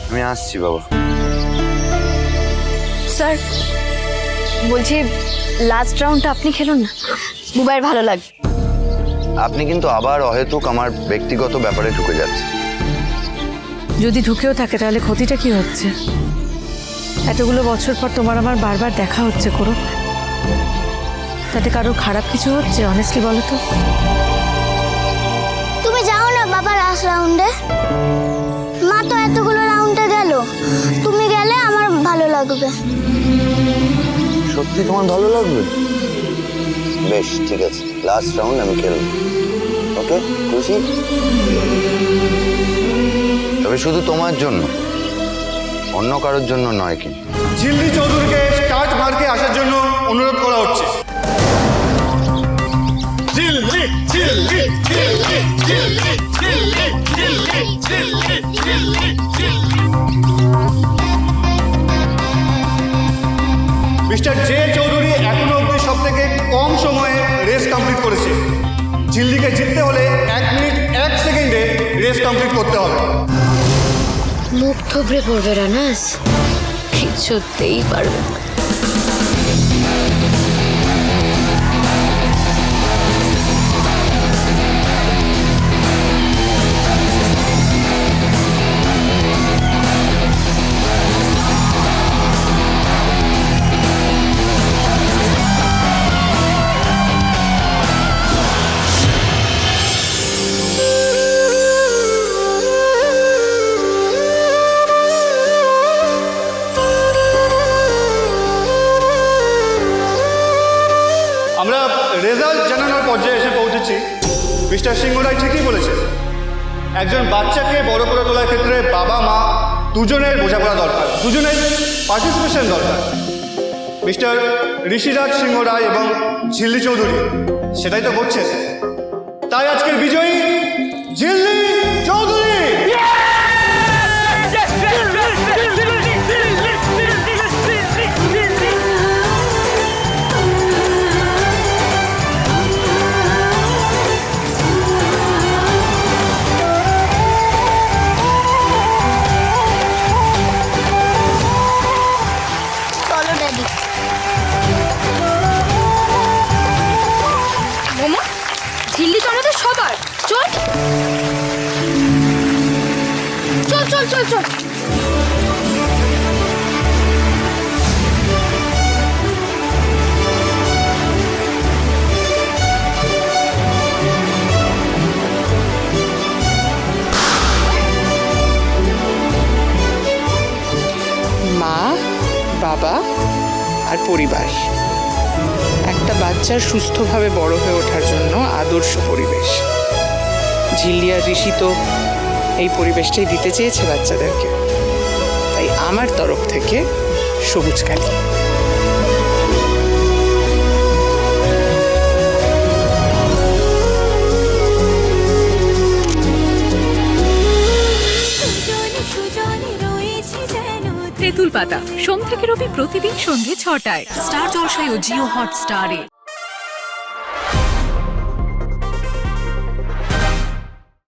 আমি আসছি বাবা। স্যার বলছি লাস্ট রাউন্ডটা আপনি খেলুন না, বুবাইয়ের ভালো লাগবে। আপনি কিন্তু আবার অহেতুক আমার ব্যক্তিগত ব্যাপারে ঢুকে যাচ্ছে। যদি ঢুকেও থাকে তাহলে ক্ষতিটা কি হচ্ছে? এতগুলো বছর পর তোমার আমার বারবার দেখা হচ্ছে, করো তাতে কারোর খারাপ কিছু হচ্ছে? অনেস্টলি বলো তো। তুমি যাও না বাবা লাস্ট রাউন্ডে। মা তো এতগুলো রাউন্ডে গেল, তুমি গেলে আমার ভালো লাগবে। সত্যি তোমার ভালো লাগবে? বেশ ঠিক আছে, লাস্ট রাউন্ড আমি খেলব। ওকে, খুশি? তবে শুধু তোমার জন্য, অন্য কারোর জন্য নয়। কি ঝিল্লি চৌধুরীকে স্টার্ট মার্কে আসার জন্য অনুরোধ করা হচ্ছে। ঝিল্লি ঝিল্লি ঝিল্লি ঝিল্লি ঝিল্লি ঝিল্লি ঝিল্লি ঝিল্লি ঝিল্লি। মিস্টার জে চৌধুরী এখনো অবধি সব থেকে কম সময়ে রেস কমপ্লিট করেছে। ঝিল্লিকে জিততে হলে 1 মিনিট 1 সেকেন্ডে রেস কমপ্লিট করতে হবে। মুখ থুবড়ে পড়বে রানাস, কিছুতেই পারবে না। আমরা রেজাল্ট জানানোর পর্যায়ে এসে পৌঁছেছি। মিস্টার সিংহ রায় ঠিকই বলেছে, একজন বাচ্চাকে বড় করে তোলার ক্ষেত্রে বাবা মা দুজনের বোঝাপড়া দরকার, দুজনের পার্টিসিপেশন দরকার। মিস্টার ঋষিরাজ সিংহ রায় এবং ঝিল্লি চৌধুরী সেটাই তো করছেন। তাই আজকের বিজয়ী ঝিল্লি চৌধুরী। চলো ড্যাডি। মোমো ঝিল্লি তো আমাদের সবার, চল চল চল চল চল। মা, বাবা আর পরিবার, একটা বাচ্চার সুস্থভাবে বড় হয়ে ওঠার জন্য আদর্শ পরিবেশ। ঝিল্লি আর ঋষি তো এই পরিবেশটাই দিতে চেয়েছে বাচ্চাদেরকে, তাই আমার তরফ থেকে সবুজ কালি। তেঁতুল পাতা সোম থেকে রবি প্রতিদিন সন্ধ্যে ৬টায় স্টার জলসায় ও জিও হটস্টারে।